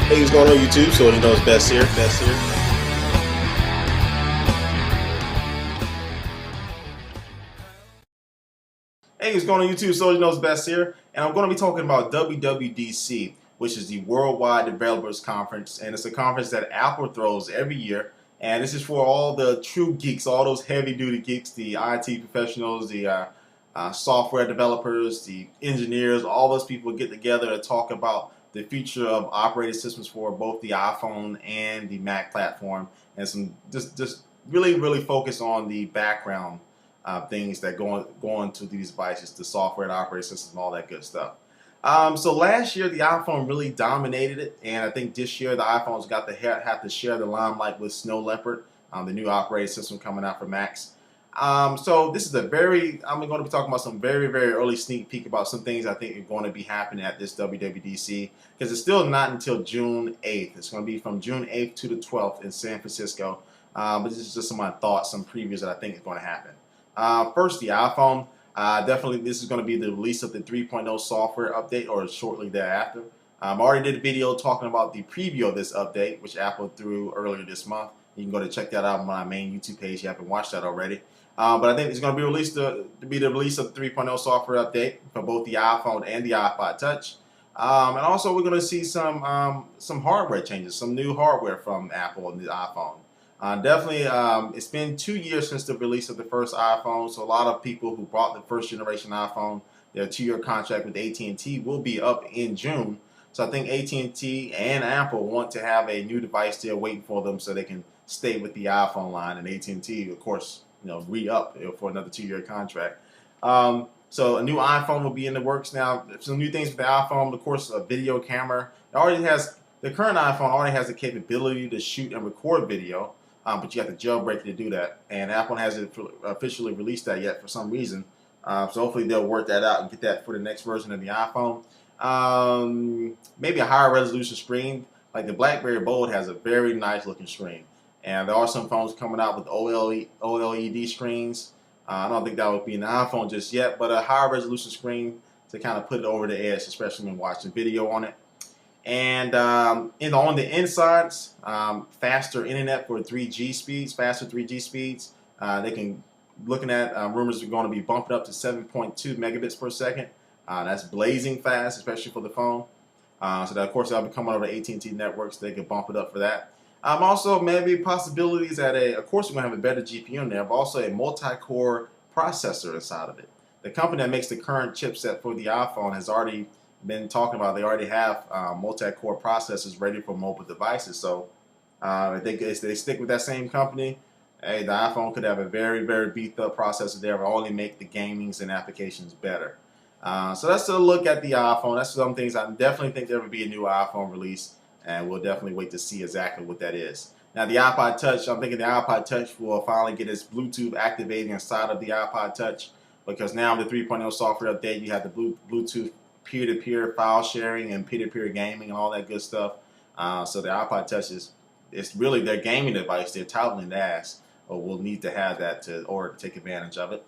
Hey, what's going on YouTube? So you know it's best here, best here. Hey, what's going on YouTube? So you know it's best here, and I'm going to be talking about WWDC, which is the Worldwide Developers Conference, and it's a conference that Apple throws every year. And this is for all the true geeks, all those heavy-duty geeks, the IT professionals, the software developers, the engineers, all those people get together to talk about the future of operating systems for both the iPhone and the Mac platform, and some just really focus on the background things that go into these devices, the software, the operating systems, and all that good stuff. So last year the iPhone really dominated it, and I think this year the iPhones got to have to share the limelight with Snow Leopard, the new operating system coming out for Macs. So this is I'm going to be talking about some very early sneak peek about some things I think are going to be happening at this WWDC, because it's still not until June 8th. It's going to be from June 8th to the 12th in San Francisco. But this is just some of my thoughts, some previews that I think is going to happen. First, the iPhone. Definitely this is going to be the release of the 3.0 software update, or shortly thereafter. I already did a video talking about the preview of this update, which Apple threw earlier this month. You can go to check that out on my main YouTube page if you haven't watched that already. But I think it's going to be released to be the release of the 3.0 software update for both the iPhone and the iPod Touch. And also we're going to see some hardware changes, some new hardware from Apple and the iPhone. Definitely, it's been 2 years since the release of the first iPhone, so a lot of people who bought the first generation iPhone, their 2-year contract with AT&T will be up in June. So I think AT&T and Apple want to have a new device there waiting for them so they can stay with the iPhone line, and AT&T, of course, re-up for another 2-year contract. So a new iPhone will be in the works now. Some new things with the iPhone, of course, a video camera. The current iPhone already has the capability to shoot and record video, but you have to jailbreak it to do that. And Apple hasn't officially released that yet for some reason. So hopefully they'll work that out and get that for the next version of the iPhone. Maybe a higher resolution screen. Like the BlackBerry Bold has a very nice looking screen. And there are some phones coming out with OLED screens. I don't think that would be an iPhone just yet, but a higher resolution screen to kind of put it over the edge, especially when watching video on it. And on the insides, faster internet for 3G speeds, faster 3G speeds. Looking at rumors are going to be bumped up to 7.2 megabits per second. That's blazing fast, especially for the phone. So that, of course, that'll be coming over the AT&T networks. They can bump it up for that. Also, maybe possibilities of course, we're going to have a better GPU in there, but also a multi-core processor inside of it. The company that makes the current chipset for the iPhone has already been talking about, they already have multi-core processors ready for mobile devices. So if they stick with that same company, hey, the iPhone could have a very beefed up processor there, but only make the gamings and applications better. So that's a look at the iPhone. That's some things I definitely think there will be a new iPhone release, and we'll definitely wait to see exactly what that is. Now the iPod Touch, I'm thinking the iPod Touch will finally get its Bluetooth activating inside of the iPod Touch, because now in the 3.0 software update, you have the Bluetooth peer-to-peer file sharing and peer-to-peer gaming and all that good stuff. So the iPod Touch it's really their gaming device. They're touting the ass, or will need to have that in order to take advantage of it.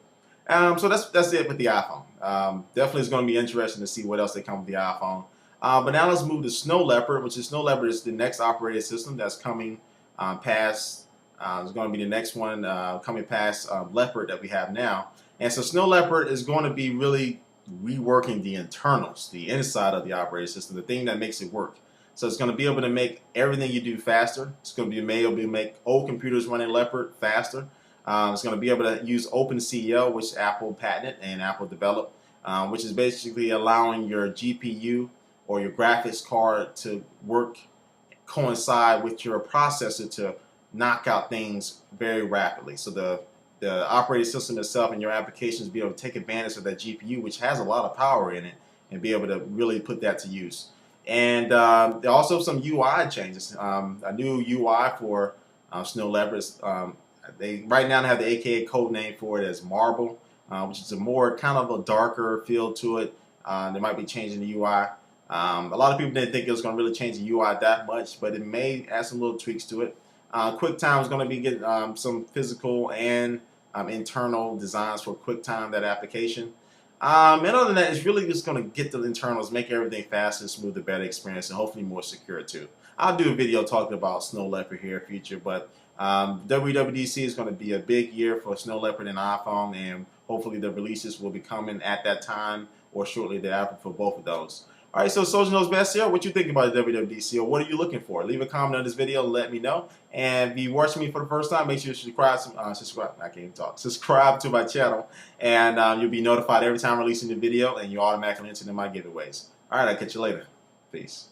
So that's it with the iPhone. Definitely it's going to be interesting to see what else they come with the iPhone. But now let's move to Snow Leopard, which is Snow Leopard is the next operating system that's coming past. It's going to be the next one coming past Leopard that we have now. And so Snow Leopard is going to be really reworking the internals, the inside of the operating system, the thing that makes it work. So it's going to be able to make everything you do faster. It's going to be able to make old computers running Leopard faster. It's going to be able to use OpenCL, which Apple patented and Apple developed, which is basically allowing your GPU or your graphics card to coincide with your processor to knock out things very rapidly. So the operating system itself and your applications be able to take advantage of that GPU, which has a lot of power in it, and be able to really put that to use. And there are also some UI changes. A new UI for Snow Leopard. They right now have the AKA code name for it as Marble, which is a more kind of a darker feel to it. They might be changing the UI. A lot of people didn't think it was going to really change the UI that much, but it may add some little tweaks to it. QuickTime is going to be getting some physical and internal designs for QuickTime, that application. And other than that, it's really just going to get the internals, make everything faster, smoother, better experience, and hopefully more secure too. I'll do a video talking about snow leopard here in future. But WWDC is going to be a big year for snow leopard and iPhone, and hopefully the releases will be coming at that time or shortly thereafter for both of those. All right, so Soldier Knows Best here. What you think about the WWDC, or what are you looking for? Leave a comment on this video and let me know. And if you're watching me for the first time, make sure you subscribe. I can't even talk. Subscribe to my channel, and you'll be notified every time I release a new video, and you're automatically entered in my giveaways. All right, I'll catch you later. Peace.